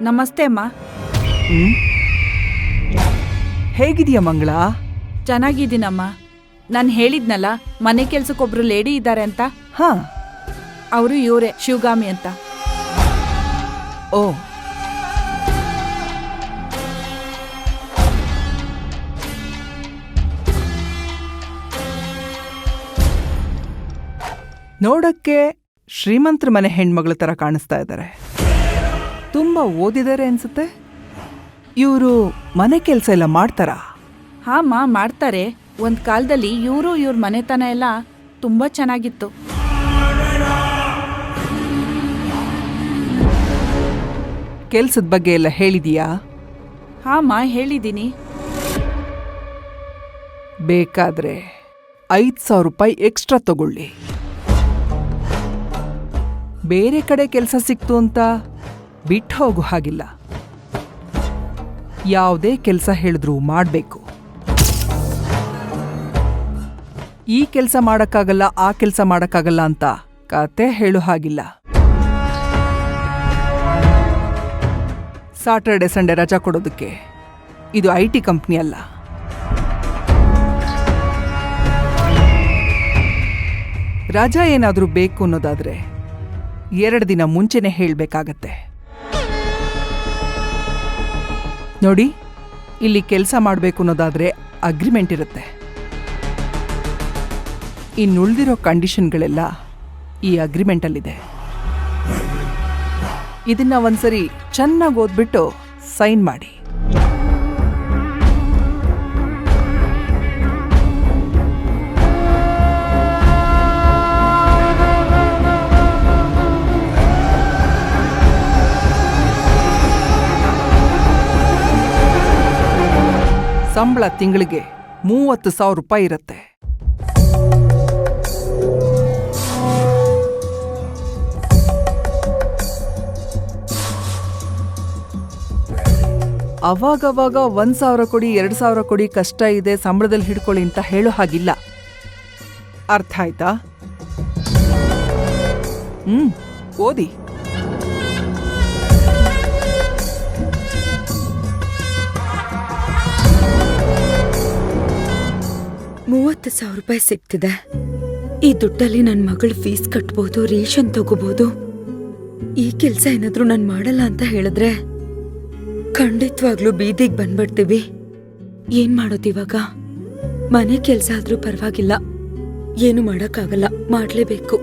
ನಮಸ್ತೆ ಅಮ್ಮ. ಹೇಗಿದೆಯಾ ಮಂಗಳ? ಚೆನ್ನಾಗಿದ್ದೀನಮ್ಮ. ನಾನು ಹೇಳಿದ್ನಲ್ಲ ಮನೆ ಕೆಲ್ಸಕ್ಕೊಬ್ರು ಲೇಡಿ ಇದ್ದಾರೆ ಅಂತ. ಹಾ, ಅವರು ಇವರೇ, ಶಿವಗಾಮಿ ಅಂತ. ಓ, ನೋಡಕ್ಕೆ ಶ್ರೀಮಂತರ ಮನೆ ಹೆಣ್ಮಗಳ ತರ ಕಾಣಿಸ್ತಾ ಇದ್ದಾರೆ. ತುಂಬಾ ಓದಿದ್ದಾರೆ ಅನ್ಸುತ್ತೆ. ಇವರು ಮನೆ ಕೆಲಸ ಎಲ್ಲ ಮಾಡ್ತಾರಾ? ಹಾಮ್ಮ, ಮಾಡ್ತಾರೆ. ಒಂದ್ ಕಾಲದಲ್ಲಿ ಇವ್ರ ಮನೆತನ ಎಲ್ಲ ತುಂಬಾ ಚೆನ್ನಾಗಿತ್ತು. ಕೆಲ್ಸದ ಬಗ್ಗೆ ಎಲ್ಲ ಹೇಳಿದೀಯಾ? ಹಾಮ್ಮ, ಹೇಳಿದ್ದೀನಿ. ಬೇಕಾದ್ರೆ 5,000 ರೂಪಾಯಿ ಎಕ್ಸ್ಟ್ರಾ ತಗೊಳ್ಳಿ. ಬೇರೆ ಕಡೆ ಕೆಲಸ ಸಿಕ್ತು ಅಂತ ಬಿಟ್ಟು ಹೋಗೋ ಹಾಗಿಲ್ಲ. ಯಾವುದೇ ಕೆಲಸ ಹೇಳಿದ್ರೂ ಮಾಡಬೇಕು. ಈ ಕೆಲಸ ಮಾಡಕ್ಕಾಗಲ್ಲ, ಆ ಕೆಲಸ ಮಾಡಕ್ಕಾಗಲ್ಲ ಅಂತ ಕತೆ ಹೇಳೋ ಹಾಗಿಲ್ಲ. ಸಾಟರ್ಡೆ ಸಂಡೇ ರಜಾ ಕೊಡೋದಕ್ಕೆ ಇದು IT ಕಂಪ್ನಿ ಅಲ್ಲ. ರಜಾ ಏನಾದರೂ ಬೇಕು ಅನ್ನೋದಾದ್ರೆ 2 ದಿನ ಮುಂಚೆನೆ ಹೇಳಬೇಕಾಗತ್ತೆ. ನೋಡಿ, ಇಲ್ಲಿ ಕೆಲಸ ಮಾಡಬೇಕು ಅನ್ನೋದಾದ್ರೆ ಅಗ್ರಿಮೆಂಟ್ ಇರುತ್ತೆ. ಇನ್ನುಳಿದಿರೋ ಕಂಡೀಷನ್ಗಳೆಲ್ಲ ಈ ಅಗ್ರಿಮೆಂಟಲ್ಲಿದೆ. ಇದನ್ನ ಒಂದ್ಸರಿ ಚೆನ್ನಾಗಿ ಓದ್ಬಿಟ್ಟು ಸೈನ್ ಮಾಡಿ. ಸಂಬಳ ತಿಂಗಳಿಗೆ 30,000 ರೂಪಾಯಿ ಇರುತ್ತೆ. ಅವಾಗವಾಗ 1,000 ಕೊಡಿ, 2,000 ಕೊಡಿ, ಕಷ್ಟ ಇದೆ, ಸಂಬಳದಲ್ಲಿ ಹಿಡ್ಕೊಳ್ಳಿ ಅಂತ ಹೇಳೋ ಹಾಗಿಲ್ಲ. ಅರ್ಥ ಆಯ್ತಾ? ಓದಿ. ₹30,000 ಸಿಗ್ತಿದೆ. ಈ ದುಡ್ಡಲ್ಲಿ ನನ್ನ ಮಗಳ ಫೀಸ್ ಕಟ್ಬೋದು, ರೇಷನ್ ತಗೋಬಹುದು. ಈ ಕೆಲ್ಸ ಏನಾದ್ರೂ ನಾನು ಮಾಡಲ್ಲ ಅಂತ ಹೇಳಿದ್ರೆ ಖಂಡಿತವಾಗ್ಲೂ ಬೀದಿಗೆ ಬಂದ್ಬಿಡ್ತೀವಿ. ಏನ್ ಮಾಡೋದಿವಾಗ? ಮನೆ ಕೆಲ್ಸ ಆದ್ರೂ ಪರವಾಗಿಲ್ಲ, ಏನು ಮಾಡಕ್ಕಾಗಲ್ಲ, ಮಾಡ್ಲೇಬೇಕು.